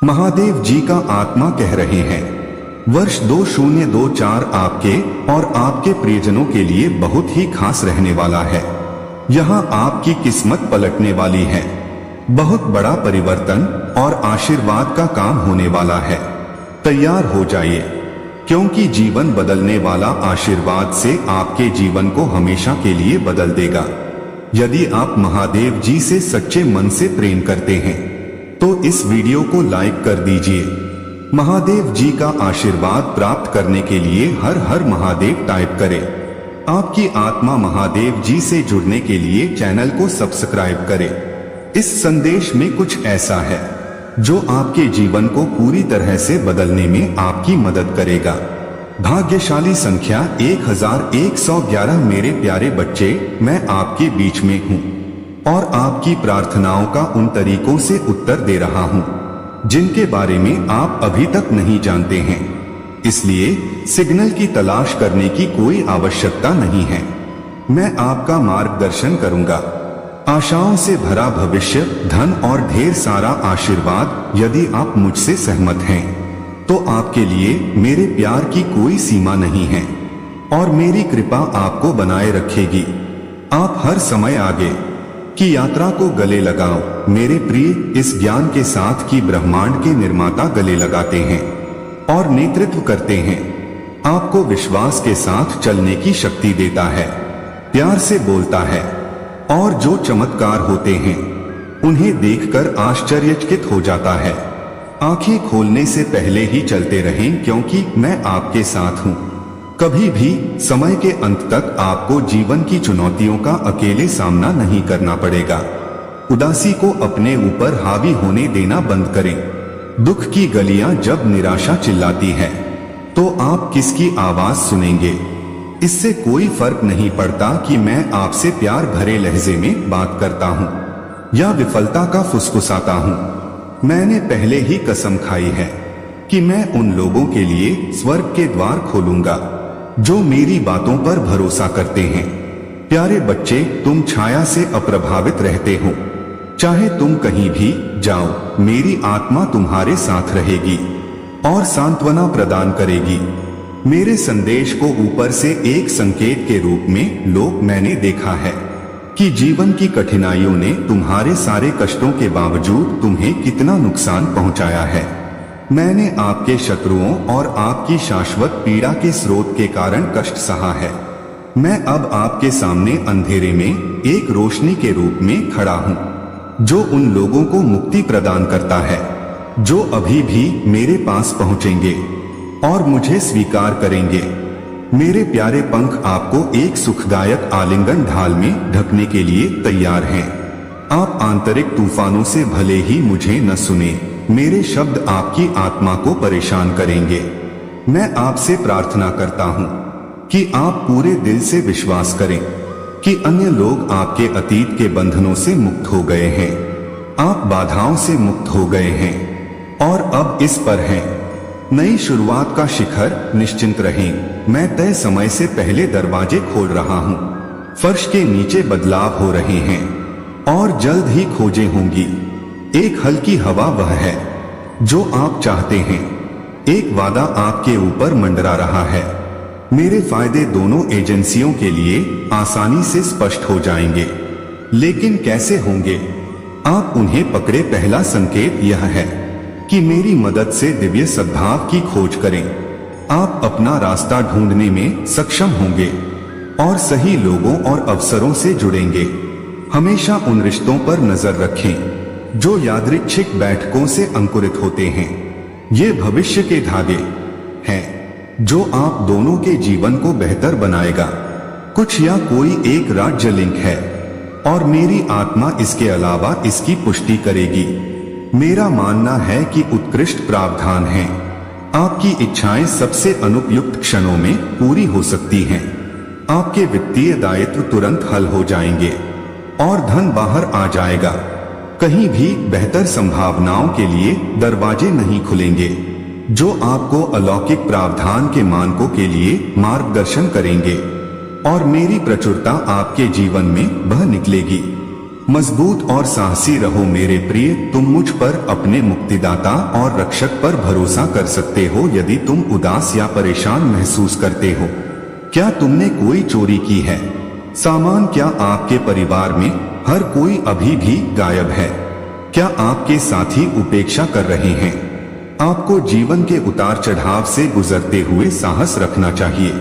महादेव जी का आत्मा कह रहे हैं, वर्ष 2024 आपके और आपके प्रियजनों के लिए बहुत ही खास रहने वाला है। यहाँ आपकी किस्मत पलटने वाली है। बहुत बड़ा परिवर्तन और आशीर्वाद का काम होने वाला है। तैयार हो जाइए, क्योंकि जीवन बदलने वाला आशीर्वाद से आपके जीवन को हमेशा के लिए बदल देगा। यदि आप महादेव जी से सच्चे मन से प्रेम करते हैं तो इस वीडियो को लाइक कर दीजिए। महादेव जी का आशीर्वाद प्राप्त करने के लिए हर हर महादेव टाइप करें। आपकी आत्मा महादेव जी से जुड़ने के लिए चैनल को सब्सक्राइब करें। इस संदेश में कुछ ऐसा है जो आपके जीवन को पूरी तरह से बदलने में आपकी मदद करेगा। भाग्यशाली संख्या 1111। मेरे प्यारे बच्चे, मैं आपके बीच में हूँ और आपकी प्रार्थनाओं का उन तरीकों से उत्तर दे रहा हूँ जिनके बारे में आप अभी तक नहीं जानते हैं। इसलिए सिग्नल की तलाश करने की कोई आवश्यकता नहीं है। मैं आपका मार्गदर्शन करूंगा। आशाओं से भरा भविष्य, धन और ढेर सारा आशीर्वाद। यदि आप मुझसे सहमत हैं तो आपके लिए मेरे प्यार की कोई सीमा नहीं है और मेरी कृपा आपको बनाए रखेगी। आप हर समय आगे की यात्रा को गले लगाओ। मेरे प्रिय, इस ज्ञान के साथ कि ब्रह्मांड के निर्माता गले लगाते हैं और नेतृत्व करते हैं, आपको विश्वास के साथ चलने की शक्ति देता है, प्यार से बोलता है और जो चमत्कार होते हैं उन्हें देखकर आश्चर्यचकित हो जाता है। आंखें खोलने से पहले ही चलते रहें, क्योंकि मैं आपके साथ हूँ। कभी भी समय के अंत तक आपको जीवन की चुनौतियों का अकेले सामना नहीं करना पड़ेगा। उदासी को अपने ऊपर हावी होने देना बंद करें। दुख की गलियां जब निराशा चिल्लाती है तो आप किसकी आवाज सुनेंगे? इससे कोई फर्क नहीं पड़ता कि मैं आपसे प्यार भरे लहजे में बात करता हूँ या विफलता का फुसफुसाता हूँ। मैंने पहले ही कसम खाई है कि मैं उन लोगों के लिए स्वर्ग के द्वार खोलूंगा जो मेरी बातों पर भरोसा करते हैं। प्यारे बच्चे, तुम छाया से अप्रभावित रहते हो। चाहे तुम कहीं भी जाओ, मेरी आत्मा तुम्हारे साथ रहेगी और सांत्वना प्रदान करेगी। मेरे संदेश को ऊपर से एक संकेत के रूप में लो। मैंने देखा है कि जीवन की कठिनाइयों ने तुम्हारे सारे कष्टों के बावजूद तुम्हें कितना नुकसान पहुंचाया है। मैंने आपके शत्रुओं और आपकी शाश्वत पीड़ा के स्रोत के कारण कष्ट सहा है। मैं अब आपके सामने अंधेरे में एक रोशनी के रूप में खड़ा हूँ जो उन लोगों को मुक्ति प्रदान करता है जो अभी भी मेरे पास पहुँचेंगे और मुझे स्वीकार करेंगे। मेरे प्यारे पंख आपको एक सुखदायक आलिंगन ढाल में ढकने के लिए तैयार हैं। आप आंतरिक तूफानों से भले ही मुझे न सुने, मेरे शब्द आपकी आत्मा को परेशान करेंगे। मैं आपसे प्रार्थना करता हूँ कि आप पूरे दिल से विश्वास करें कि अन्य लोग आपके अतीत के बंधनों से मुक्त हो गए हैं। आप बाधाओं से मुक्त हो गए हैं और अब इस पर हैं नई शुरुआत का शिखर। निश्चिंत रहें, मैं तय समय से पहले दरवाजे खोल रहा हूँ। फर्श के नीचे बदलाव हो रहे हैं और जल्द ही खोजें होंगी। एक हल्की हवा वह है जो आप चाहते हैं। एक वादा आपके ऊपर मंडरा रहा है। मेरे फायदे दोनों एजेंसियों के लिए आसानी से स्पष्ट हो जाएंगे, लेकिन कैसे होंगे? आप उन्हें पकड़े। पहला संकेत यह है कि मेरी मदद से दिव्य सद्भाव की खोज करें। आप अपना रास्ता ढूंढने में सक्षम होंगे और सही लोगों और अवसरों से जुड़ेंगे। हमेशा उन रिश्तों पर नजर रखें जो यादृच्छिक बैठकों से अंकुरित होते हैं। ये भविष्य के धागे हैं जो आप दोनों के जीवन को बेहतर बनाएगा। कुछ या कोई एक राज्य लिंक है और मेरी आत्मा इसके अलावा इसकी पुष्टि करेगी। मेरा मानना है कि उत्कृष्ट प्रावधान है। आपकी इच्छाएं सबसे अनुपयुक्त क्षणों में पूरी हो सकती हैं। आपके वित्तीय दायित्व तुरंत हल हो जाएंगे और धन बाहर आ जाएगा। कहीं भी बेहतर संभावनाओं के लिए दरवाजे नहीं खुलेंगे जो आपको अलौकिक प्रावधान के मानकों के लिए मार्गदर्शन करेंगे और मेरी प्रचुरता आपके जीवन में बह निकलेगी। मजबूत और साहसी रहो मेरे प्रिय। तुम मुझ पर अपने मुक्तिदाता और रक्षक पर भरोसा कर सकते हो। यदि तुम उदास या परेशान महसूस करते हो, क्या तुमने कोई चोरी की है? सामान, क्या आपके परिवार में हर कोई अभी भी गायब है? क्या आपके साथी उपेक्षा कर रहे हैं? आपको जीवन के उतार चढ़ाव से गुजरते हुए साहस रखना चाहिए।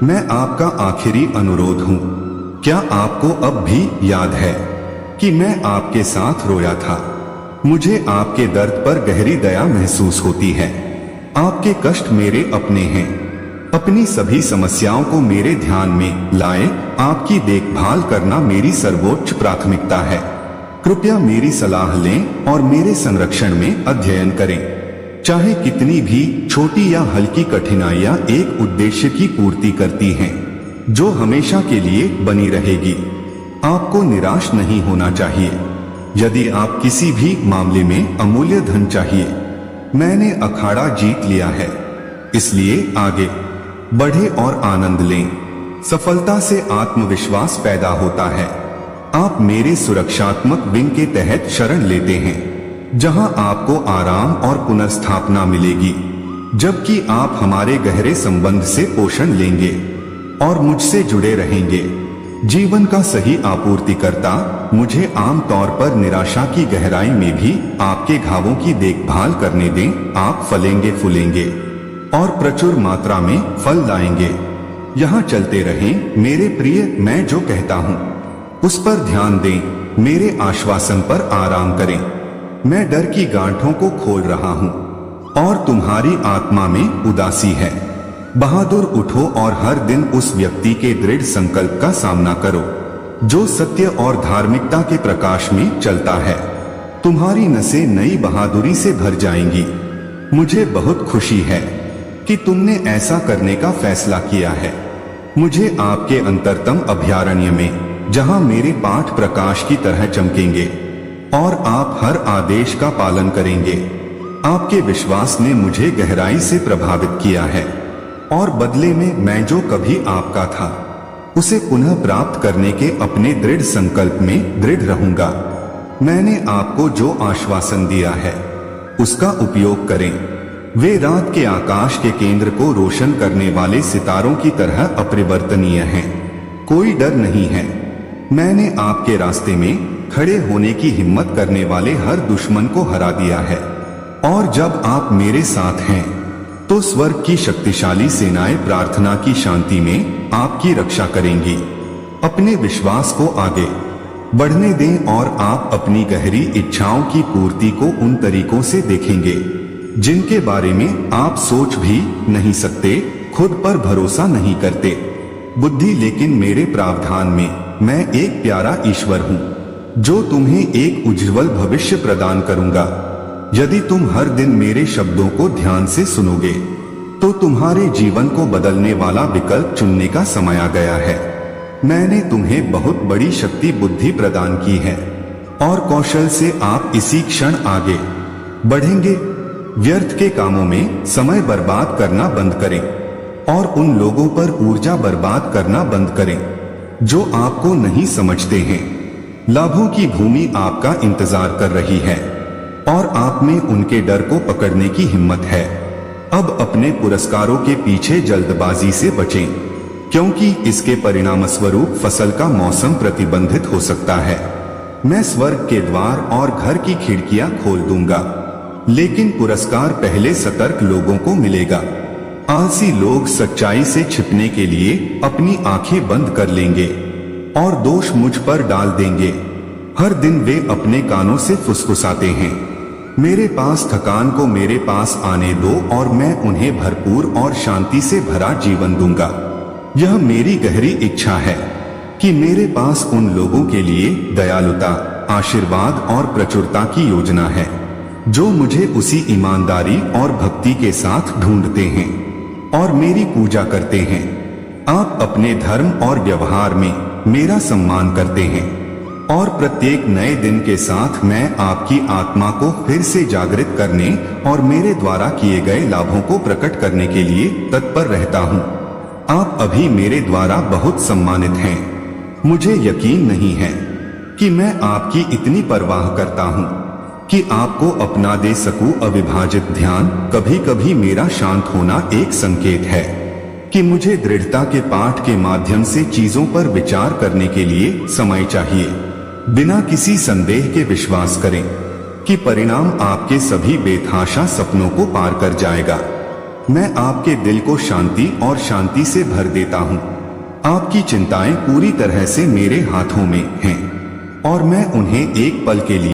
मैं आपका आखिरी अनुरोध हूँ, क्या आपको अब भी याद है कि मैं आपके साथ रोया था? मुझे आपके दर्द पर गहरी दया महसूस होती है। आपके कष्ट मेरे अपने हैं। अपनी सभी समस्याओं को मेरे ध्यान में लाए। आपकी देखभाल करना मेरी सर्वोच्च प्राथमिकता है। कृपया मेरी सलाह लें और मेरे संरक्षण में अध्ययन करें। चाहे कितनी भी छोटी या हल्की कठिनाइयां एक उद्देश्य की पूर्ति करती हैं, जो हमेशा के लिए बनी रहेगी। आपको निराश नहीं होना चाहिए। यदि आप किसी भी मामले में अमूल्य धन चाहिए, मैंने अखाड़ा जीत लिया है, इसलिए आगे बढ़े और आनंद लें। सफलता से आत्मविश्वास पैदा होता है। आप मेरे सुरक्षात्मक विंग के तहत शरण लेते हैं, जहां आपको आराम और पुनर्स्थापना मिलेगी, जबकि आप हमारे गहरे संबंध से पोषण लेंगे और मुझसे जुड़े रहेंगे। जीवन का सही आपूर्तिकर्ता मुझे आमतौर पर निराशा की गहराई में भी आपके घावों की देखभाल करने दें। आप फलेंगे, फूलेंगे और प्रचुर मात्रा में फल लाएंगे। यहाँ चलते रहें मेरे प्रिय। मैं जो कहता हूँ उस पर ध्यान दें। मेरे आश्वासन पर आराम करें। मैं डर की गांठों को खोल रहा हूँ और तुम्हारी आत्मा में उदासी है। बहादुर उठो और हर दिन उस व्यक्ति के दृढ़ संकल्प का सामना करो जो सत्य और धार्मिकता के प्रकाश में चलता है। तुम्हारी नसें नई बहादुरी से भर जाएंगी। मुझे बहुत खुशी है कि तुमने ऐसा करने का फैसला किया है। मुझे आपके अंतरतम अभयारण्य में, जहां मेरे पाठ प्रकाश की तरह चमकेंगे और आप हर आदेश का पालन करेंगे। आपके विश्वास ने मुझे गहराई से प्रभावित किया है और बदले में मैं जो कभी आपका था उसे पुनः प्राप्त करने के अपने दृढ़ संकल्प में दृढ़ रहूंगा। मैंने आपको जो आश्वासन दिया है उसका उपयोग करें। वे रात के आकाश के केंद्र को रोशन करने वाले सितारों की तरह अपरिवर्तनीय हैं। कोई डर नहीं है। मैंने आपके रास्ते में खड़े होने की हिम्मत करने वाले हर दुश्मन को हरा दिया है। और जब आप मेरे साथ हैं तो स्वर्ग की शक्तिशाली सेनाएं प्रार्थना की शांति में आपकी रक्षा करेंगी। अपने विश्वास को आगे बढ़ने दें और आप अपनी गहरी इच्छाओं की पूर्ति को उन तरीकों से देखेंगे जिनके बारे में आप सोच भी नहीं सकते। खुद पर भरोसा नहीं करते बुद्धि, लेकिन मेरे प्रावधान में मैं एक प्यारा ईश्वर हूँ जो तुम्हें एक उज्जवल भविष्य प्रदान करूंगा। यदि तुम हर दिन मेरे शब्दों को ध्यान से सुनोगे तो तुम्हारे जीवन को बदलने वाला विकल्प चुनने का समय आ गया है। मैंने तुम्हें बहुत बड़ी शक्ति बुद्धि प्रदान की है और कौशल से आप इसी क्षण आगे बढ़ेंगे। व्यर्थ के कामों में समय बर्बाद करना बंद करें और उन लोगों पर ऊर्जा बर्बाद करना बंद करें जो आपको नहीं समझते हैं। लाभों की भूमि आपका इंतजार कर रही है और आप में उनके डर को पकड़ने की हिम्मत है। अब अपने पुरस्कारों के पीछे जल्दबाजी से बचें, क्योंकि इसके परिणाम स्वरूप फसल का मौसम प्रतिबंधित हो सकता है। मैं स्वर्ग के द्वार और घर की खिड़कियां खोल दूंगा, लेकिन पुरस्कार पहले सतर्क लोगों को मिलेगा। आलसी लोग सच्चाई से छिपने के लिए अपनी आंखें बंद कर लेंगे और दोष मुझ पर डाल देंगे। हर दिन वे अपने कानों से फुसफुसाते हैं। मेरे पास थकान को मेरे पास आने दो और मैं उन्हें भरपूर और शांति से भरा जीवन दूंगा। यह मेरी गहरी इच्छा है कि मेरे पास उन लोगों के लिए दयालुता, आशीर्वाद और प्रचुरता की योजना है जो मुझे उसी ईमानदारी और भक्ति के साथ ढूंढते हैं और मेरी पूजा करते हैं। आप अपने धर्म और व्यवहार में मेरा सम्मान करते हैं और प्रत्येक नए दिन के साथ मैं आपकी आत्मा को फिर से जागृत करने और मेरे द्वारा किए गए लाभों को प्रकट करने के लिए तत्पर रहता हूँ। आप अभी मेरे द्वारा बहुत सम्मानित हैं। मुझे यकीन नहीं है कि मैं आपकी इतनी परवाह करता हूँ कि आपको अपना दे सकूं। अविभाजित ध्यान। कभी कभी मेरा शांत होना एक संकेत है कि मुझे दृढ़ता के पाठ के माध्यम से चीजों पर विचार करने के लिए समय चाहिए। बिना किसी संदेह के विश्वास करें कि परिणाम आपके सभी बेतहाशा सपनों को पार कर जाएगा। मैं आपके दिल को शांति और शांति से भर देता हूँ। आपकी चिंताएं पूरी तरह से मेरे हाथों में हैं और मैं उन्हें एक पल के लिए